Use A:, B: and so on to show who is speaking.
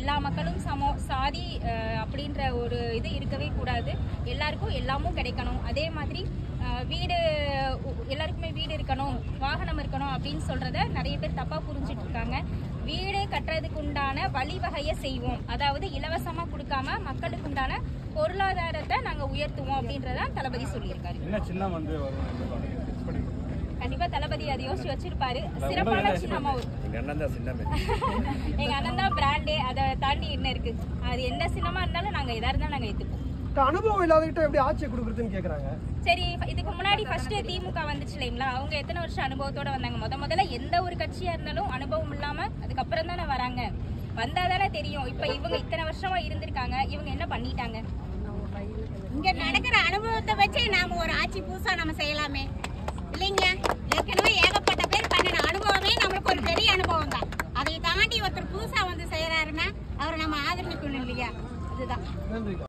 A: எல்லா மக்களும் சமம், சாதி அப்படின்ற ஒரு இது இருக்கவே கூடாது. எல்லாருக்கும் எல்லாமும் கிடைக்கணும். அதே மாதிரி வீடு, எல்லாருக்குமே வீடு இருக்கணும், வாகனம் இருக்கணும் அப்படின்னு சொல்றத நிறைய பேர் தப்பா புரிஞ்சிட்டு இருக்காங்க. வீடு கட்டுறதுக்கு உண்டான வழிவகையை செய்வோம், அதாவது இலவசமா கொடுக்காம மக்களுக்கு உண்டான பொருளாதாரத்தை நாங்க உயர்த்துவோம் அப்படின்றதான் தளபதி சொல்லியிருக்காரு. கண்டிப்பா தளபதி அதை யோசிச்சு வச்சிருப்பாரு. சிறப்பான சின்னமா எங்க அண்ணன் தான் பிராண்டே, அதை தாண்டி என்ன இருக்கு? அது என்ன சின்னமா இருந்தாலும் நாங்க எதா இருந்தாலும் நாங்க ஏத்துப்போம்.
B: அனுபவம் இல்லாதகிட்ட எப்படி ஆட்சி கொடுக்குறதுன்னு கேக்குறாங்க.
A: சரி, இதுக்கு முன்னாடி ஃபர்ஸ்ட் திமுக வந்துச்சு இல்லைங்களா? அவங்க எத்தனை வருஷம் அனுபவத்தோட வந்தாங்க? முதல்ல எந்த ஒரு கட்சியா இருந்தாலும் அனுபவம் இல்லாம அதுக்கப்புறம் தானே வராங்க. வந்தாதானே தெரியும். இப்ப இவங்க இத்தனை வருஷமா இருந்திருக்காங்க, இவங்க என்ன பண்ணிட்டாங்க?
C: இங்க நடக்கிற அனுபவத்தை வச்சு நாம ஒரு ஆட்சி புதுசா நம்ம செய்யலாமே இல்லைங்களா? ஏற்கனவே ஏகப்பட்ட பேர் பண்ணின அனுபவமே நம்மளுக்கு ஒரு பெரிய அனுபவம் தான். அதை தாண்டி ஒருத்தர் புதுசா வந்து செய்யறாருன்னா அவரை நம்ம ஆதரிக்கணும் இல்லையா? அதுதான்.